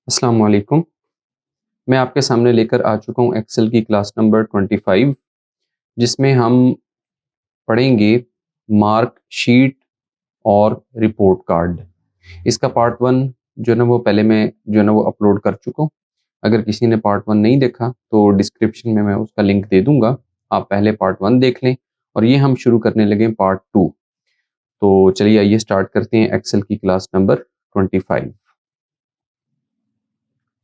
अस्सलाम वालेकुम। मैं आपके सामने लेकर आ चुका हूँ एक्सेल की क्लास नंबर 25 जिसमें हम पढ़ेंगे मार्क शीट और रिपोर्ट कार्ड। इसका पार्ट 1 जो है ना वो पहले मैं जो है ना वो अपलोड कर चुका हूँ। अगर किसी ने पार्ट 1 नहीं देखा तो डिस्क्रिप्शन में मैं उसका लिंक दे दूँगा। आप पहले पार्ट 1 देख लें और ये हम शुरू करने लगे पार्ट 2। तो चलिए आइए स्टार्ट करते हैं एक्सेल की क्लास नंबर 25।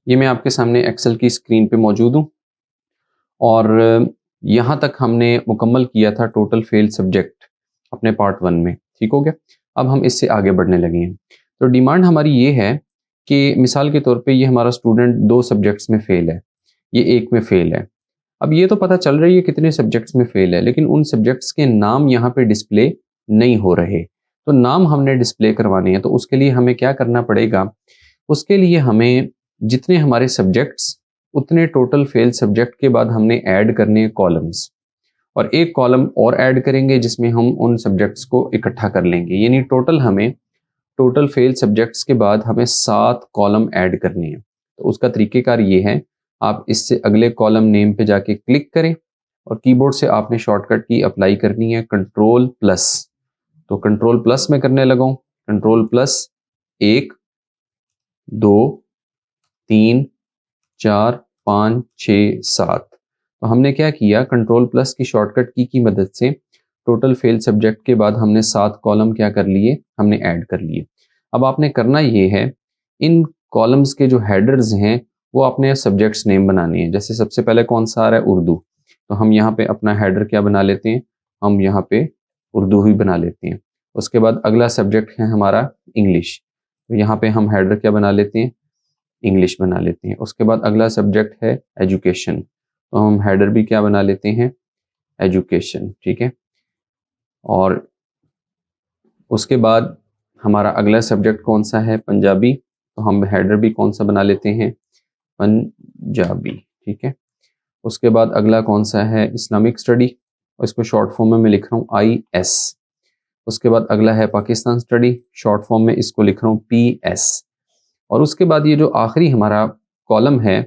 ये मैं आपके सामने एक्सेल की स्क्रीन पे मौजूद हूँ और यहाँ तक हमने मुकम्मल किया था टोटल फेल सब्जेक्ट अपने पार्ट 1 में, ठीक हो गया। अब हम इससे आगे बढ़ने लगे हैं। तो डिमांड हमारी ये है कि मिसाल के तौर पे ये हमारा स्टूडेंट 2 सब्जेक्ट्स में फेल है, ये 1 में फेल है। अब ये तो पता चल रही है कितने सब्जेक्ट्स में फेल है, लेकिन उन सब्जेक्ट्स के नाम यहाँ पे डिस्प्ले नहीं हो रहे। तो नाम हमने डिस्प्ले करवाने हैं, तो उसके लिए हमें क्या करना पड़ेगा? उसके लिए हमें जितने हमारे सब्जेक्ट्स उतने टोटल फेल सब्जेक्ट के बाद हमने ऐड करने हैं कॉलम्स, और एक कॉलम और ऐड करेंगे जिसमें हम उन सब्जेक्ट्स को इकट्ठा कर लेंगे। यानी टोटल हमें टोटल फेल सब्जेक्ट्स के बाद हमें 7 कॉलम ऐड करने हैं। तो उसका तरीकेकार ये है, आप इससे अगले कॉलम नेम पे जाके क्लिक करें और कीबोर्ड से आपने शॉर्टकट की अप्लाई करनी है कंट्रोल प्लस। तो कंट्रोल प्लस में करने लगा हूँ, कंट्रोल प्लस 1 2 3 4 5 6 7। तो हमने क्या किया, कंट्रोल प्लस की शॉर्टकट की मदद से टोटल फेल सब्जेक्ट के बाद हमने 7 कॉलम क्या कर लिए, हमने ऐड कर लिए। अब आपने करना ये है, इन कॉलम्स के जो हेडर्स हैं वो अपने सब्जेक्ट्स नेम बनाने हैं। जैसे सबसे पहले कौन सा आ रहा है, उर्दू। तो हम यहाँ पे अपना हेडर क्या बना लेते हैं, हम यहाँ पे उर्दू ही बना लेते हैं। उसके बाद अगला सब्जेक्ट है हमारा इंग्लिश, तो यहाँ पे हम हेडर क्या बना लेते हैं, इंग्लिश बना लेते हैं। उसके बाद अगला सब्जेक्ट है एजुकेशन, तो हम हेडर भी क्या बना लेते हैं, एजुकेशन, ठीक है। और उसके बाद हमारा अगला सब्जेक्ट कौन सा है, पंजाबी, तो हम हेडर भी कौन सा बना लेते हैं, पंजाबी, ठीक है। उसके बाद अगला कौन सा है, इस्लामिक स्टडी, और इसको शॉर्ट फॉर्म में मैं लिख रहा हूँ IS। उसके बाद अगला है पाकिस्तान स्टडी, शॉर्ट फॉर्म में इसको लिख रहा हूँ PS। और उसके बाद ये जो आखिरी हमारा कॉलम है,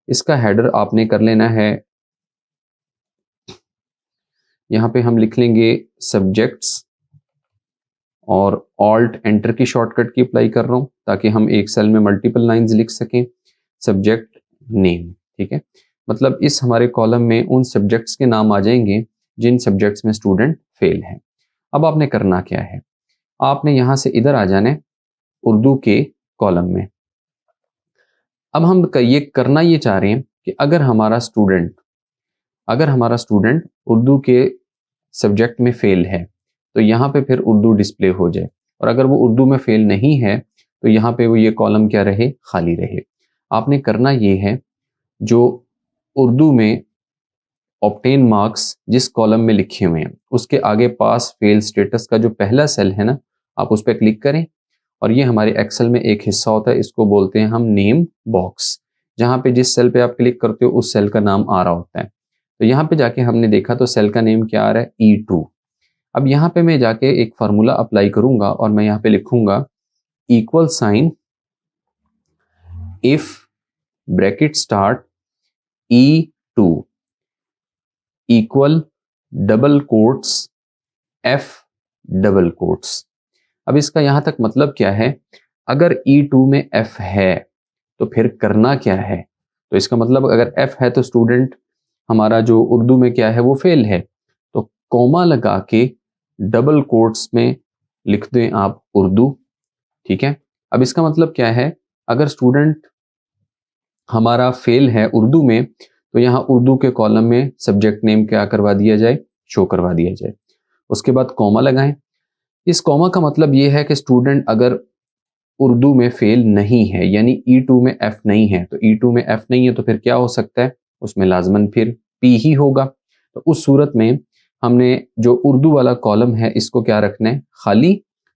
इसका हेडर आपने कर लेना है, यहाँ पे हम लिख लेंगे सब्जेक्ट्स, और ऑल्ट एंटर की शॉर्टकट की अप्लाई कर रहा हूँ ताकि हम एक सेल में मल्टीपल लाइंस लिख सकें, सब्जेक्ट नेम, ठीक है। मतलब इस हमारे कॉलम में उन सब्जेक्ट्स के नाम आ जाएंगे जिन सब्जेक्ट्स में स्टूडेंट फेल है। अब आपने करना क्या है, आपने यहाँ से इधर आ जाना है उर्दू के कॉलम में। अब हम ये करना ये चाह रहे हैं कि अगर हमारा स्टूडेंट उर्दू के सब्जेक्ट में फेल है तो यहाँ पे फिर उर्दू डिस्प्ले हो जाए, और अगर वो उर्दू में फेल नहीं है तो यहाँ पे वो ये कॉलम क्या रहे, खाली रहे। आपने करना ये है, जो उर्दू में ऑब्टेन मार्क्स जिस कॉलम में लिखे हुए हैं उसके आगे पास फेल स्टेटस का जो पहला सेल है ना, आप उस पर क्लिक करें। और ये हमारे एक्सेल में एक हिस्सा होता है, इसको बोलते हैं हम नेम बॉक्स। जहाँ पे जिस सेल पे आप क्लिक करते हो उस सेल का नाम आ रहा होता है। तो यहाँ पे जाके हमने देखा तो सेल का नेम क्या आ रहा है, E2। अब यहाँ पे मैं जाके एक फार्मूला अप्लाई करूंगा और मैं यहाँ पे लिखूंगा equal sign, if bracket start E2 equal double quotes F double quotes. अब इसका यहाँ तक मतलब क्या है, अगर E2 में F है तो फिर करना क्या है। तो इसका मतलब अगर F है तो स्टूडेंट हमारा जो उर्दू में क्या है वो फेल है, तो कॉमा लगा के डबल कोट्स में लिख दें आप उर्दू, ठीक है। अब इसका मतलब क्या है, अगर स्टूडेंट हमारा फेल है उर्दू में तो यहाँ उर्दू के कॉलम में सब्जेक्ट नेम क्या करवा दिया जाए, शो करवा दिया जाए। उसके बाद कॉमा लगाएं। इस कॉमा का मतलब ये है कि स्टूडेंट अगर उर्दू में फेल नहीं है, यानी E2 में F नहीं है, तो E2 में F नहीं है तो फिर क्या हो सकता है, उसमें लाजमन फिर P ही होगा। तो उस सूरत में हमने जो उर्दू वाला कॉलम है इसको क्या रखना है, खाली।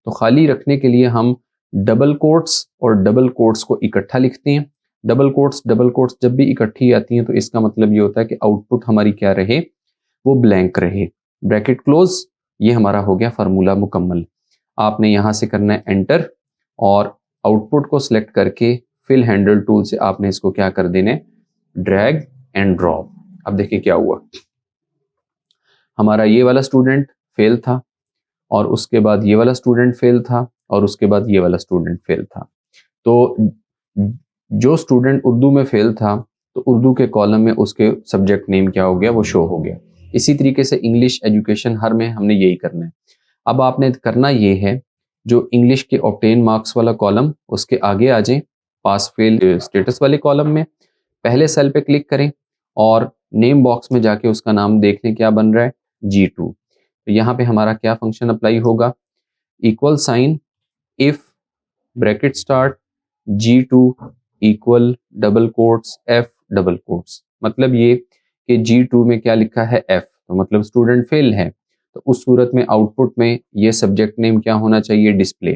तो खाली रखने के लिए हम डबल कोट्स और डबल कोट्स को इकट्ठा लिखते हैं। डबल कोट्स जब भी इकट्ठी आती हैं तो इसका मतलब ये होता है कि आउटपुट हमारी क्या रहे, वो ब्लैंक रहे, ब्रैकेट क्लोज। ये हमारा हो गया फार्मूला मुकम्मल। आपने यहाँ से करना है एंटर और आउटपुट को सिलेक्ट करके फिल हैंडल टूल से आपने इसको क्या कर देना है, ड्रैग एंड ड्रॉप। अब देखिए क्या हुआ, हमारा ये वाला स्टूडेंट फेल था और उसके बाद ये वाला स्टूडेंट फेल था और उसके बाद ये वाला स्टूडेंट फेल था। तो जो स्टूडेंट उर्दू में फेल था तो उर्दू के कॉलम में उसके सब्जेक्ट नेम क्या हो गया, वो शो हो गया। इसी तरीके से इंग्लिश एजुकेशन हर में हमने यही करना है। अब आपने करना ये है, जो इंग्लिश के ऑब्टेन मार्क्स वाला कॉलम, उसके आगे आ जाएं पास फेल स्टेटस वाले कॉलम में, पहले सेल पे क्लिक करें और नेम बॉक्स में जाके उसका नाम देख लें क्या बन रहा है, G2। तो यहाँ पे हमारा क्या फंक्शन अप्लाई होगा, equal sign if bracket start G2 equal double quotes F double quotes. मतलब ये कि G2 में क्या लिखा है, F, तो मतलब स्टूडेंट फेल है। तो उस सूरत में आउटपुट में ये सब्जेक्ट नेम क्या होना चाहिए, डिस्प्ले।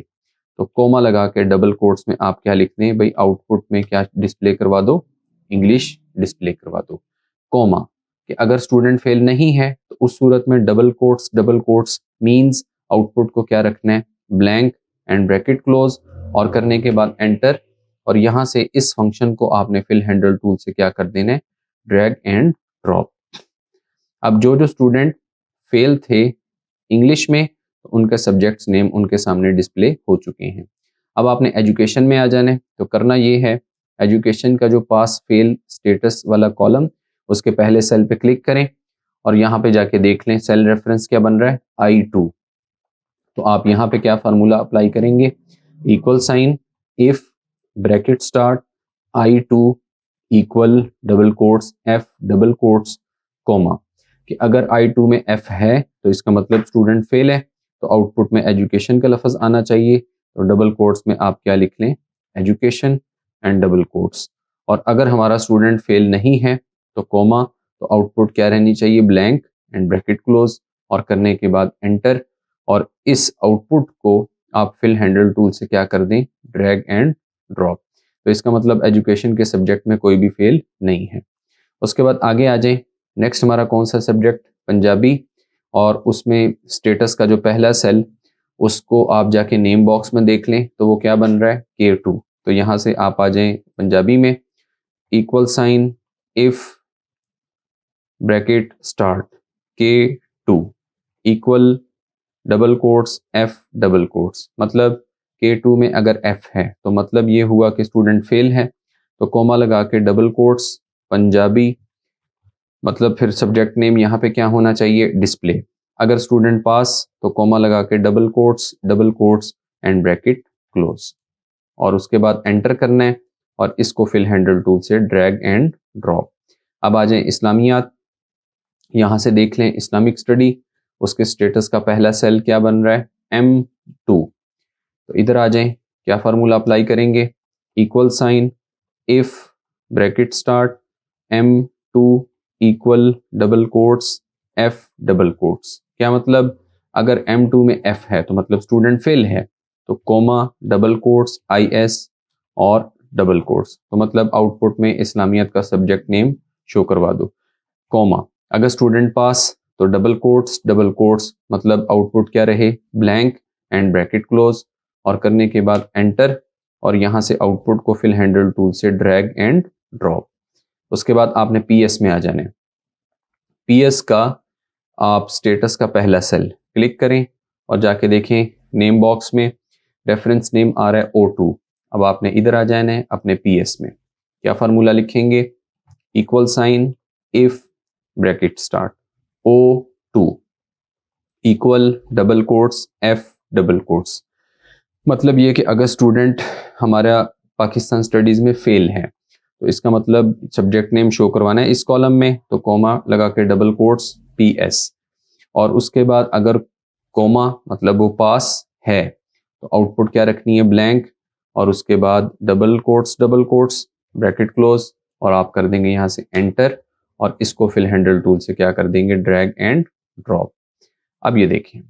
तो कोमा लगा के डबल कोट्स में आप क्या लिख दें भाई, आउटपुट में क्या डिस्प्ले करवा दो, इंग्लिश डिस्प्ले करवा दो। कोमा कि अगर स्टूडेंट फेल नहीं है तो उस सूरत में डबल कोट्स मींस आउटपुट को क्या रखना है, ब्लैंक एंड ब्रैकेट क्लोज, और करने के बाद एंटर। और यहां से इस फंक्शन को आपने फिल हैंडल टूल से क्या कर देना है, ड्रैग एंड ड्रॉप। अब जो जो स्टूडेंट फेल थे इंग्लिश में तो उनका सब्जेक्ट्स नेम उनके सामने डिस्प्ले हो चुके हैं। अब आपने एजुकेशन में आ जाना है, तो करना ये है, एजुकेशन का जो पास फेल स्टेटस वाला कॉलम, उसके पहले सेल पे क्लिक करें और यहाँ पे जाके देख लें सेल रेफरेंस क्या बन रहा है, I2। तो आप यहाँ पे क्या फार्मूला अप्लाई करेंगे, equal sign if bracket start I2 equal double quotes F double quotes comma, कि अगर I2 में F है तो इसका मतलब स्टूडेंट फेल है, तो आउटपुट में एजुकेशन का लफ्ज आना चाहिए। तो डबल कोट्स में आप क्या लिख लें, एजुकेशन एंड डबल कोट्स। और अगर हमारा स्टूडेंट फेल नहीं है तो कोमा, तो आउटपुट क्या रहनी चाहिए, ब्लैंक एंड ब्रैकेट क्लोज, और करने के बाद एंटर। और इस आउटपुट को आप फिल हैंडल टूल से क्या कर दें, ड्रैग एंड ड्रॉप। तो इसका मतलब एजुकेशन के सब्जेक्ट में कोई भी फेल नहीं है। उसके बाद आगे आ जाएं, नेक्स्ट हमारा कौन सा सब्जेक्ट, पंजाबी, और उसमें स्टेटस का जो पहला सेल, उसको आप जाके नेम बॉक्स में देख लें तो वो क्या बन रहा है, K2। तो यहाँ से आप आ जाएं पंजाबी में, equal sign if bracket start K2 equal double quotes F double quotes. मतलब K2 में अगर F है तो मतलब ये हुआ कि स्टूडेंट फेल है, तो कोमा लगा के डबल कोट्स पंजाबी, मतलब फिर सब्जेक्ट नेम यहाँ पे क्या होना चाहिए, डिस्प्ले। अगर स्टूडेंट पास तो कोमा लगा के double quotes and bracket close, और उसके बाद एंटर करना है और इसको फिल हैंडल टूल से ड्रैग एंड ड्रॉप। अब आ जाए इस्लामियात, यहाँ से देख लें इस्लामिक स्टडी, उसके स्टेटस का पहला सेल क्या बन रहा है, M2। तो इधर आ जाएं, क्या फार्मूला अप्लाई करेंगे, equal sign if bracket start M2 equal double quotes F double quotes. क्या मतलब, अगर M2 में F है तो मतलब स्टूडेंट फेल है, तो कोमा डबल कोट्स IS और डबल कोट्स, तो मतलब आउटपुट में इस्लामियत का सब्जेक्ट नेम शो करवा दो, कोमा। अगर स्टूडेंट पास तो डबल कोट्स, मतलब आउटपुट क्या रहे, ब्लैंक एंड ब्रैकेट क्लोज, और करने के बाद एंटर। और यहाँ से आउटपुट को फिल हैंडल टूल से ड्रैग एंड ड्रॉप। उसके बाद आपने PS में आ जाने, PS का आप स्टेटस का पहला सेल क्लिक करें और जाके देखें नेम बॉक्स में रेफरेंस नेम आ रहा है O2। अब आपने इधर आ जाना है अपने PS में, क्या फार्मूला लिखेंगे, equal sign if bracket start O2 equal double quotes F double quotes. मतलब ये कि अगर स्टूडेंट हमारा पाकिस्तान स्टडीज में फेल है तो इसका मतलब सब्जेक्ट नेम शो करवाना है इस कॉलम में, तो कोमा लगा के डबल कोट्स PS। और उसके बाद अगर कोमा मतलब वो पास है तो आउटपुट क्या रखनी है, ब्लैंक, और उसके बाद डबल कोट्स ब्रैकेट क्लोज, और आप कर देंगे यहाँ से एंटर। और इसको फिल हैंडल टूल से क्या कर देंगे, ड्रैग एंड ड्रॉप। अब ये देखें,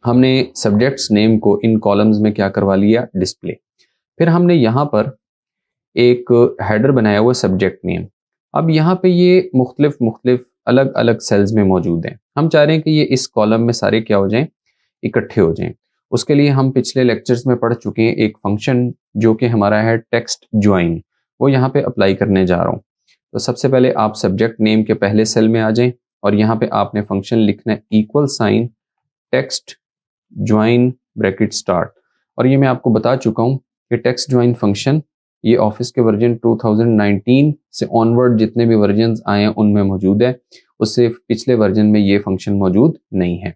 हमने सब्जेक्ट्स नेम को इन कॉलम्स में क्या करवा लिया, डिस्प्ले। फिर हमने यहाँ पर एक हेडर बनाया हुआ सब्जेक्ट नेम। अब यहाँ पे ये मुख्तलिफ अलग अलग सेल्स में मौजूद हैं। हम चाह रहे हैं कि ये इस कॉलम में सारे क्या हो जाएं, इकट्ठे हो जाएं। उसके लिए हम पिछले लेक्चर्स में पढ़ चुके हैं एक फंक्शन जो कि हमारा है टेक्स्ट ज्वाइन, वो यहाँ पे अप्लाई करने जा रहा हूँ। तो सबसे पहले आप सब्जेक्ट नेम के पहले सेल में आ जाएं और यहाँ पे आपने फंक्शन लिखना है equal sign text join bracket start. और ये मैं आपको बता चुका हूँ कि टेक्स्ट ज्वाइन फंक्शन ये ऑफिस के वर्जन 2019 से ऑनवर्ड जितने भी वर्जन आए हैं उनमें मौजूद है, उससे पिछले वर्जन में ये फंक्शन मौजूद नहीं है।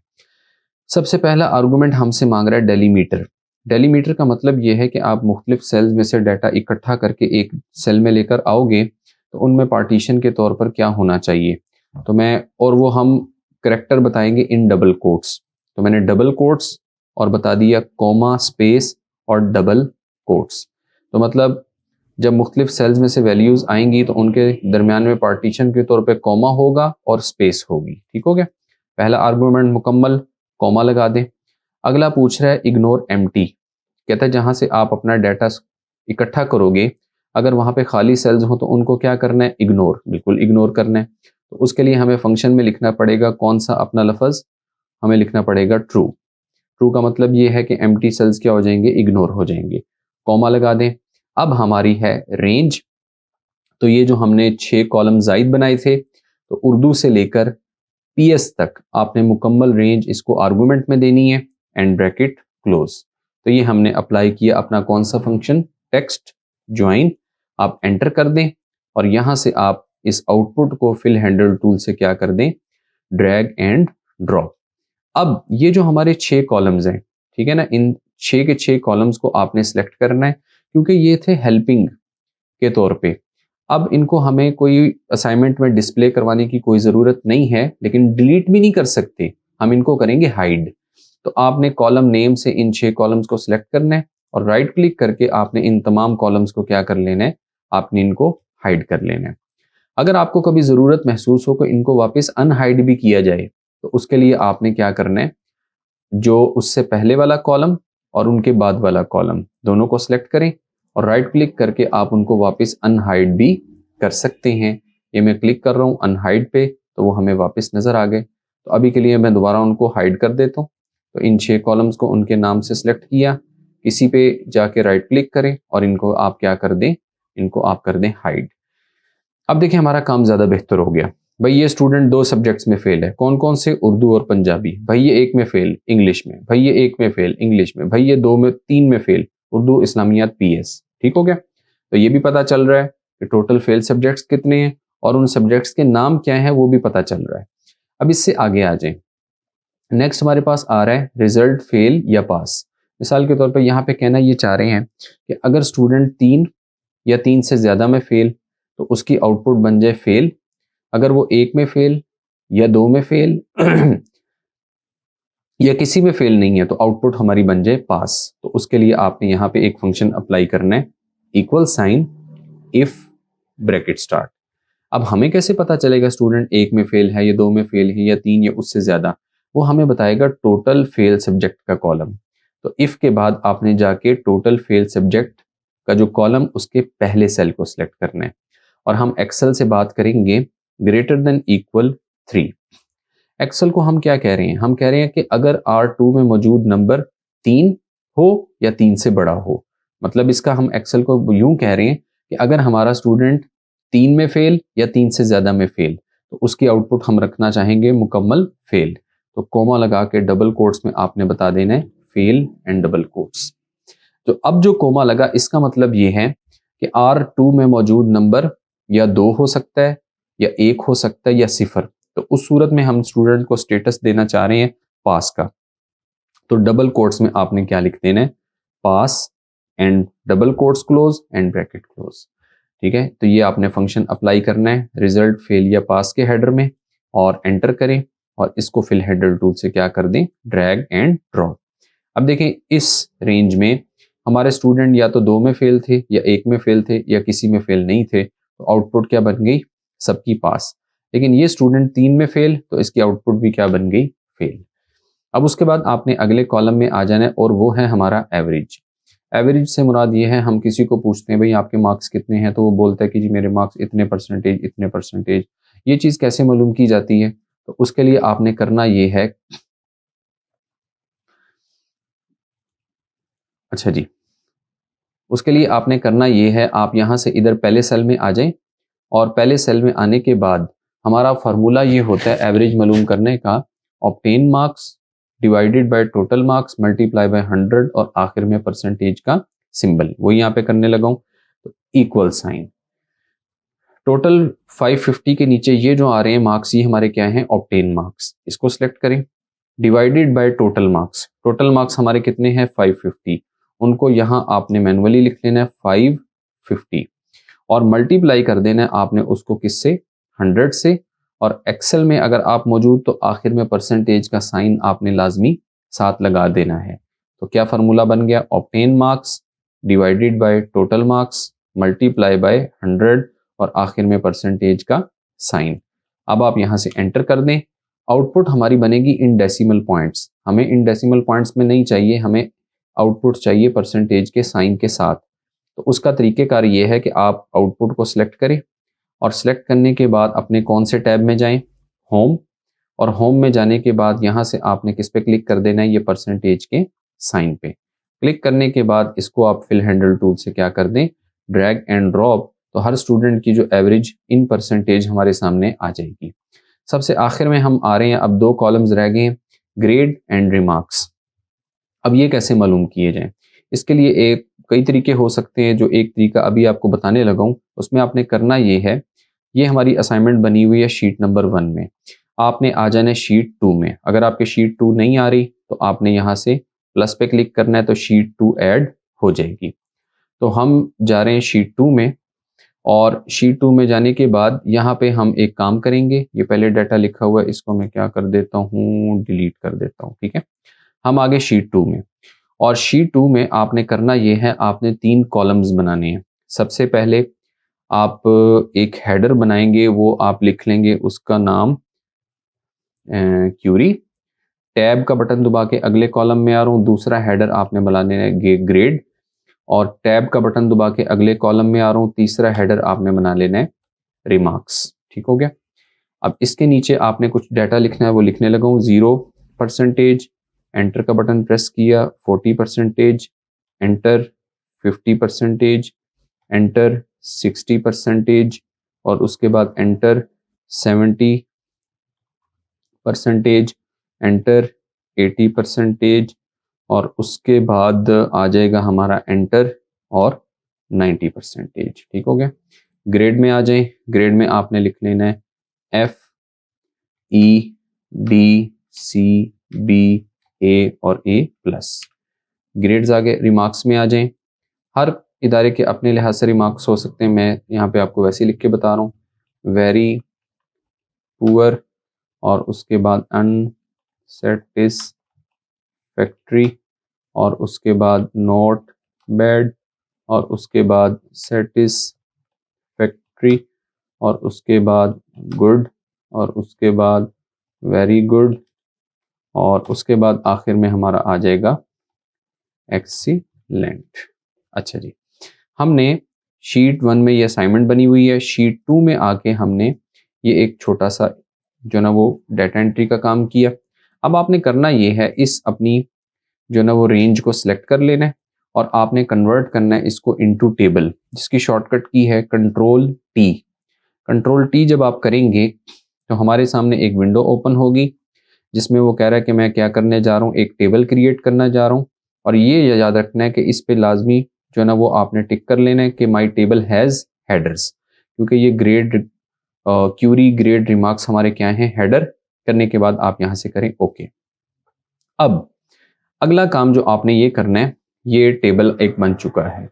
सबसे पहला आर्गुमेंट हमसे मांग रहा है डेलीमीटर। डेलीमीटर का मतलब ये है कि आप मुख्तलिफ सेल्स में से डाटा इकट्ठा करके एक सेल में लेकर आओगे तो उनमें पार्टीशन के तौर पर क्या होना चाहिए, तो मैं और वो हम करेक्टर बताएंगे इन डबल कोट्स। तो मैंने डबल कोट्स और बता दिया कॉमा स्पेस और डबल कोट्स। तो मतलब जब मुख्तलिफ सेल्स में से वैल्यूज आएंगी तो उनके दरमियान में पार्टीशन के तौर पे कॉमा होगा और स्पेस होगी। ठीक हो गया, पहला आर्गुमेंट मुकम्मल, कॉमा लगा दें। अगला पूछ रहा है इग्नोर एम्प्टी, कहता है जहां से आप अपना डाटा इकट्ठा करोगे अगर वहां पे खाली सेल्स हो तो उनको क्या करना है, इग्नोर, बिल्कुल इग्नोर करना है। तो उसके लिए हमें फंक्शन में लिखना पड़ेगा कौन सा अपना लफज, हमें लिखना पड़ेगा ट्रू। ट्रू का मतलब ये है कि एम्प्टी सेल्स क्या हो जाएंगे, इग्नोर हो जाएंगे। कॉमा लगा दें। अब हमारी है रेंज, तो ये जो हमने 6 कॉलम जायद बनाए थे तो उर्दू से लेकर पीएस तक आपने मुकम्मल रेंज इसको आर्गुमेंट में देनी है एंड ब्रैकेट क्लोज। तो ये हमने अप्लाई किया अपना कौन सा फंक्शन, टेक्स्ट ज्वाइन। आप एंटर कर दें और यहां से आप इस आउटपुट को फिल हैंडल टूल से क्या कर दें, ड्रैग एंड ड्रॉप। अब ये जो हमारे 6 कॉलम्स हैं, ठीक है ना, इन 6 के 6 कॉलम्स को आपने सिलेक्ट करना है क्योंकि ये थे हेल्पिंग के तौर पे। अब इनको हमें कोई असाइनमेंट में डिस्प्ले करवाने की कोई ज़रूरत नहीं है, लेकिन डिलीट भी नहीं कर सकते, हम इनको करेंगे हाइड। तो आपने कॉलम नेम से इन 6 कॉलम्स को सिलेक्ट करना है और राइट क्लिक करके आपने इन तमाम कॉलम्स को क्या कर लेना है, आपने इनको हाइड कर लेना है। अगर आपको कभी ज़रूरत महसूस हो कि इनको वापस अनहाइड भी किया जाए तो उसके लिए आपने क्या करना है, जो उससे पहले वाला कॉलम और उनके बाद वाला कॉलम दोनों को सिलेक्ट करें और राइट क्लिक करके आप उनको वापस अनहाइड भी कर सकते हैं। ये मैं क्लिक कर रहा हूँ अनहाइड पे तो वो हमें वापस नज़र आ गए। तो अभी के लिए मैं दोबारा उनको हाइड कर देता हूँ। तो इन 6 कॉलम्स को उनके नाम से सिलेक्ट किया, किसी पे जाके राइट क्लिक करें और इनको आप क्या कर दें, इनको आप कर दें हाइड। अब देखिए हमारा काम ज़्यादा बेहतर हो गया। भाई ये स्टूडेंट 2 सब्जेक्ट्स में फेल है, कौन कौन से, उर्दू और पंजाबी। भाई ये 1 में फेल इंग्लिश में, भाई ये 1 में फेल इंग्लिश में, भाई ये 3 में फेल उर्दू इस्लामियात पीएस। ठीक हो गया, तो ये भी पता चल रहा है कि टोटल फेल सब्जेक्ट्स कितने हैं और उन सब्जेक्ट्स के नाम क्या है वो भी पता चल रहा है। अब इससे आगे आ जाए, नेक्स्ट हमारे पास आ रहा है रिजल्ट फेल या पास। मिसाल के तौर पर यहाँ पे कहना ये चाह रहे हैं कि अगर स्टूडेंट 3 या 3 से ज़्यादा में फेल तो उसकी आउटपुट बन जाए फेल। अगर वो 1 में फेल या 2 में फेल या किसी में फेल नहीं है तो आउटपुट हमारी बन जाए पास। तो उसके लिए आपने यहाँ पे एक फंक्शन अप्लाई करना है equal sign if bracket start. अब हमें कैसे पता चलेगा स्टूडेंट 1 में फेल है या 2 में फेल है या 3 या उससे ज़्यादा, वो हमें बताएगा टोटल फेल सब्जेक्ट का कॉलम। तो इफ के बाद आपने जाके टोटल फेल सब्जेक्ट का जो कॉलम उसके पहले सेल को सिलेक्ट करना है और हम एक्सेल से बात करेंगे ग्रेटर देन इक्वल 3। एक्सेल को हम क्या कह रहे हैं, हम कह रहे हैं कि अगर R2 में मौजूद नंबर 3 हो या 3 से बड़ा हो। मतलब इसका हम एक्सेल को यूं कह रहे हैं कि अगर हमारा स्टूडेंट 3 में फेल या 3 से ज़्यादा में फेल तो उसकी आउटपुट हम रखना चाहेंगे मुकम्मल फेल। तो कोमा लगा के डबल कोट्स में आपने बता देना है फेल एंड डबल कोट्स। तो अब जो कोमा लगा इसका मतलब ये है कि R2 में मौजूद नंबर या 2 हो सकता है या 1 हो सकता है या 0। तो उस सूरत में हम स्टूडेंट को स्टेटस देना चाह रहे हैं पास का। तो डबल कोट्स में आपने क्या लिख देना है, pass and double quotes close and bracket close. ठीक है, तो ये आपने फंक्शन अप्लाई करना है रिजल्ट फेल या पास के हेडर में और एंटर करें और इसको फिल हेडर टूल से क्या कर दें, ड्रैग एंड ड्रॉप। अब देखें इस रेंज में हमारे स्टूडेंट या तो 2 में फेल थे या 1 में फेल थे या किसी में फेल नहीं थे, तो आउटपुट क्या बन गई, सबकी पास। लेकिन ये स्टूडेंट 3 में फेल तो इसकी आउटपुट भी क्या बन गई, फेल। अब उसके बाद आपने अगले कॉलम में आ जाना है और वो है हमारा एवरेज। एवरेज से मुराद ये है, हम किसी को पूछते हैं भाई आपके मार्क्स कितने हैं तो वो बोलता है कि जी मेरे मार्क्स इतने परसेंटेज इतने परसेंटेज। ये चीज़ कैसे मालूम की जाती है, तो उसके लिए आपने करना ये है अच्छा जी, उसके लिए आपने करना ये है, आप यहाँ से इधर पहले सेल में आ जाएं और पहले सेल में आने के बाद हमारा फार्मूला ये होता है एवरेज मालूम करने का, obtain marks divided by total marks multiply by 100 और आखिर में परसेंटेज का सिंबल वो यहाँ पे करने लगा हूँ, तो इक्वल साइन। टोटल 550 के नीचे ये जो आ रहे हैं मार्क्स, ये हमारे क्या हैं, ऑब्टेन मार्क्स। इसको सिलेक्ट करें, divided by total marks. Total marks हमारे कितने हैं, 550। उनको यहाँ आपने मैनुअली लिख लेना है 550 और मल्टीप्लाई कर देना है आपने उसको किससे, 100 से। और एक्सेल में अगर आप मौजूद तो आखिर में परसेंटेज का साइन आपने लाजमी साथ लगा देना है। तो क्या फार्मूला बन गया, obtain marks divided by total marks multiply by 100 और आखिर में परसेंटेज का साइन। अब आप यहाँ से एंटर कर दें, आउटपुट हमारी बनेगी इन डेसिमल पॉइंट्स। हमें इन डेसिमल पॉइंट्स में नहीं चाहिए, हमें आउटपुट चाहिए परसेंटेज के साइन के साथ। तो उसका तरीक़ेकार ये है कि आप आउटपुट को सिलेक्ट करें और सिलेक्ट करने के बाद अपने कौन से टैब में जाएं, होम, और होम में जाने के बाद यहाँ से आपने किस पे क्लिक कर देना है, ये परसेंटेज के साइन पे क्लिक करने के बाद इसको आप फिल हैंडल टूल से क्या कर दें, ड्रैग एंड ड्रॉप। तो हर स्टूडेंट की जो एवरेज इन परसेंटेज हमारे सामने आ जाएगी। सबसे आखिर में हम आ रहे हैं, अब 2 कॉलम्स रह गए हैं, ग्रेड एंड रिमार्क्स। अब ये कैसे मालूम किए जाएं, इसके लिए कई तरीके हो सकते हैं। जो एक तरीका अभी आपको बताने लगा हूँ उसमें आपने करना ये है, ये हमारी असाइनमेंट बनी हुई है शीट नंबर 1 में, आपने आ जाना है शीट 2 में। अगर आपके शीट 2 नहीं आ रही तो आपने यहाँ से प्लस पे क्लिक करना है, तो शीट 2 ऐड हो जाएगी। तो हम जा रहे हैं शीट 2 में और शीट 2 में जाने के बाद यहाँ पे हम एक काम करेंगे, ये पहले डाटा लिखा हुआ है इसको मैं क्या कर देता हूँ, डिलीट कर देता हूँ, ठीक है। हम आगे शीट 2 में, और शीट 2 में आपने करना ये है, आपने 3 कॉलम्स बनाने हैं। सबसे पहले आप एक हेडर बनाएंगे, वो आप लिख लेंगे उसका नाम क्यूरी। टैब का बटन दबा के अगले कॉलम में आ रहा हूँ, दूसरा हेडर आपने बना लेना है ग्रेड, और टैब का बटन दबा के अगले कॉलम में आ रहा हूँ, तीसरा हेडर आपने बना लेना है रिमार्क्स। ठीक हो गया। अब इसके नीचे आपने कुछ डाटा लिखना है, वो लिखने लगा हूँ 0%, एंटर का बटन प्रेस किया, 40%, एंटर 50%, एंटर 60%, और उसके बाद एंटर 70%, एंटर 80%, और उसके बाद आ जाएगा हमारा एंटर और 90%। ठीक हो गया। ग्रेड में आ जाए, ग्रेड में आपने लिख लेना है FEDCBA और A+। ग्रेड्स आगे रिमार्क्स में आ जाएं। हर इदारे के अपने लिहाज से रिमार्क्स हो सकते हैं, मैं यहाँ पे आपको वैसे ही लिख के बता रहा हूँ, वेरी पुअर, और उसके बाद अनसेटिस्फैक्ट्री, और उसके बाद नॉट बैड, और उसके बाद सेटिस्फैक्ट्री, और उसके बाद गुड, और उसके बाद वेरी गुड, और उसके बाद आखिर में हमारा आ जाएगा एक्सीलेंट। अच्छा जी, हमने शीट 1 में ये असाइनमेंट बनी हुई है, शीट 2 में आके हमने ये एक छोटा सा जो ना वो डाटा एंट्री का काम किया। अब आपने करना ये है, इस अपनी जो ना वो रेंज को सिलेक्ट कर लेना है और आपने कन्वर्ट करना है इसको इनटू टेबल, जिसकी शॉर्टकट की है कंट्रोल टी। कंट्रोल टी जब आप करेंगे तो हमारे सामने एक विंडो ओपन होगी, जिसमें वो कह रहा है कि मैं क्या करने जा रहा हूँ, एक टेबल क्रिएट करना जा रहा हूँ। और ये याद रखना है कि इस पे लाजमी जो है ना वो आपने टिक कर लेना है कि माई टेबल हैज़ हेडर्स, क्योंकि ये ग्रेड क्यूरी ग्रेड रिमार्क्स हमारे क्या हैं, हेडर। करने के बाद आप यहाँ से करें ओके। अब अगला काम जो आपने ये करना है, ये टेबल एक बन चुका है,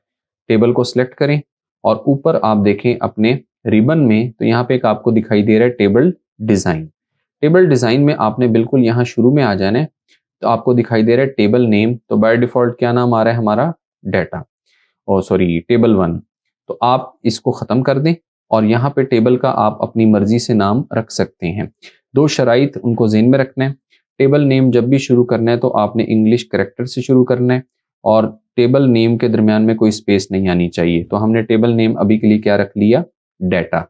टेबल को सिलेक्ट करें और ऊपर आप देखें अपने रिबन में, तो यहाँ पे एक आपको दिखाई दे रहा है टेबल डिज़ाइन। टेबल डिज़ाइन में आपने बिल्कुल यहाँ शुरू में आ जाना है, तो आपको दिखाई दे रहा है टेबल नेम। तो बाय डिफ़ॉल्ट क्या नाम आ रहा है हमारा, डाटा, और सॉरी टेबल 1। तो आप इसको ख़त्म कर दें और यहाँ पे टेबल का आप अपनी मर्जी से नाम रख सकते हैं। 2 शराइत उनको ज़हन में रखना है। टेबल नेम जब भी शुरू करना है तो आपने इंग्लिश करैक्टर से शुरू करना है, और टेबल नेम के दरमियान में कोई स्पेस नहीं आनी चाहिए। तो हमने टेबल नेम अभी के लिए क्या रख लिया, डाटा।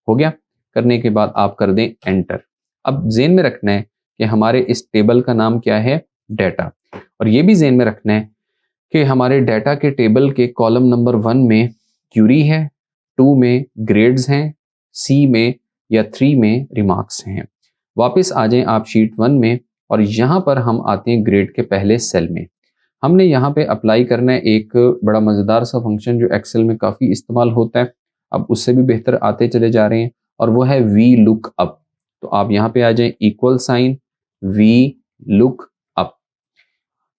हो गया। करने के बाद आप कर दें एंटर। अब ज़हन में रखना है कि हमारे इस टेबल का नाम क्या है, डाटा। और ये भी ज़हन में रखना है कि हमारे डाटा के टेबल के कॉलम नंबर 1 में क्यूरी है, 2 में ग्रेड्स हैं, सी में या 3 में रिमार्क्स हैं। वापस आ जाएं आप शीट 1 में और यहाँ पर हम आते हैं ग्रेड के पहले सेल में। हमने यहाँ पे अप्लाई करना है एक बड़ा मज़ेदार सा फंक्शन जो एक्सेल में काफ़ी इस्तेमाल होता है, अब उससे भी बेहतर आते चले जा रहे हैं, और वो है वी लुक अप। तो आप यहाँ पे आ जाएं equal sign V look up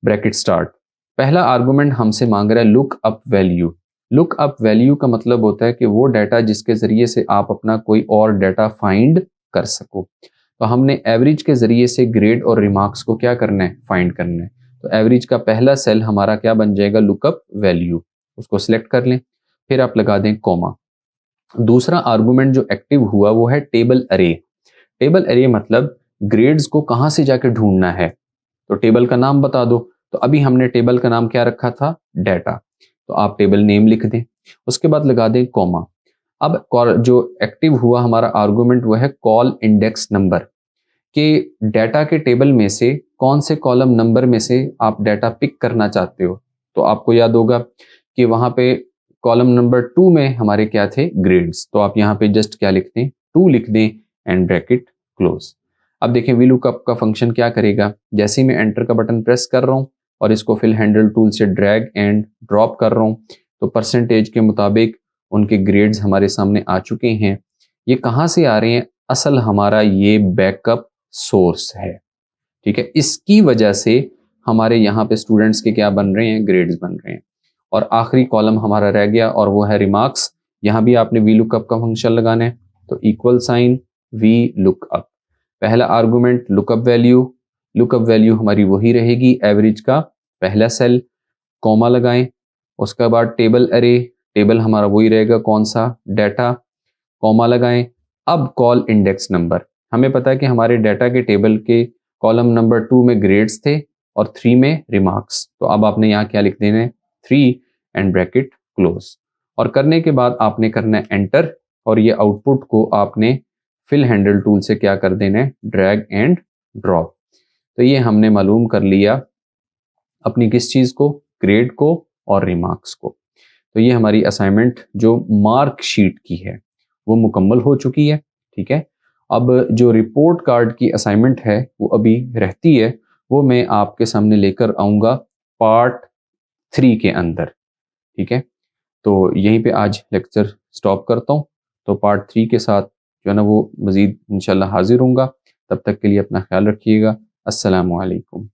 bracket start. पहला आर्गुमेंट हमसे मांग रहा है look up value. Look up value का मतलब होता है कि वो डाटा जिसके ज़रिए से आप अपना कोई और डाटा फाइंड कर सको। तो हमने एवरेज के ज़रिए से ग्रेड और रिमार्क्स को क्या करना है, फाइंड करना है। तो एवरेज का पहला सेल हमारा क्या बन जाएगा, लुकअप वैल्यू, उसको सिलेक्ट कर लें, फिर आप लगा दें कॉमा। दूसरा आर्गुमेंट जो एक्टिव हुआ वो है टेबल अरे। टेबल अरे मतलब ग्रेड्स को कहाँ से जाके ढूंढना है, तो टेबल का नाम बता दो। तो अभी हमने टेबल का नाम क्या रखा था, डाटा, तो आप टेबल नेम लिख दें, उसके बाद लगा दें कॉमा। अब जो एक्टिव हुआ हमारा आर्गुमेंट वो है कॉल इंडेक्स नंबर, कि डाटा के टेबल में से कौन से कॉलम नंबर में से आप डाटा पिक करना चाहते हो। तो आपको याद होगा कि वहाँ पे कॉलम नंबर 2 में हमारे क्या थे, ग्रेड्स। तो आप यहाँ पे जस्ट क्या लिख दें, 2 लिख दें एंड ब्रैकेट क्लोज। अब देखें वी लुकअप का फंक्शन क्या करेगा, जैसे ही मैं एंटर का बटन प्रेस कर रहा हूँ और इसको फिल हैंडल टूल से ड्रैग एंड ड्रॉप कर रहा हूँ, तो परसेंटेज के मुताबिक उनके ग्रेड्स हमारे सामने आ चुके हैं। ये कहाँ से आ रहे हैं, असल हमारा ये बैकअप सोर्स है, ठीक है। इसकी वजह से हमारे यहाँ पे स्टूडेंट्स के क्या बन रहे हैं, ग्रेड्स बन रहे हैं। और आखिरी कॉलम हमारा रह गया और वो है रिमार्क्स। यहाँ भी आपने वी लुकअप का फंक्शन लगाना है, तो इक्वल साइन वी लुकअप, पहला आर्गुमेंट लुकअप वैल्यू हमारी वही रहेगी, एवरेज का पहला सेल, कॉमा लगाएं, उसके बाद टेबल अरे, टेबल हमारा वही रहेगा, कौन सा, डाटा, कॉमा लगाएं। अब कॉल इंडेक्स नंबर, हमें पता है कि हमारे डाटा के टेबल के कॉलम नंबर 2 में ग्रेड्स थे और 3 में रिमार्क्स। तो अब आपने यहाँ क्या लिख देना है, 3 एंड ब्रैकेट क्लोज। और करने के बाद आपने करना है एंटर, और ये आउटपुट को आपने फिल हैंडल टूल से क्या कर देना है, ड्रैग एंड ड्रॉप। तो ये हमने मालूम कर लिया अपनी किस चीज़ को, ग्रेड को और रिमार्क्स को। तो ये हमारी असाइनमेंट जो मार्क शीट की है वो मुकम्मल हो चुकी है, ठीक है। अब जो रिपोर्ट कार्ड की असाइनमेंट है वो अभी रहती है, वो मैं आपके सामने लेकर आऊँगा पार्ट 3 के अंदर, ठीक है। तो यहीं पे आज लेक्चर स्टॉप करता हूँ, तो पार्ट 3 के साथ जो है ना वो मज़ीद इंशाल्लाह हाजिर होऊंगा। तब तक के लिए अपना ख्याल रखिएगा। अस्सलामु अलैकुम।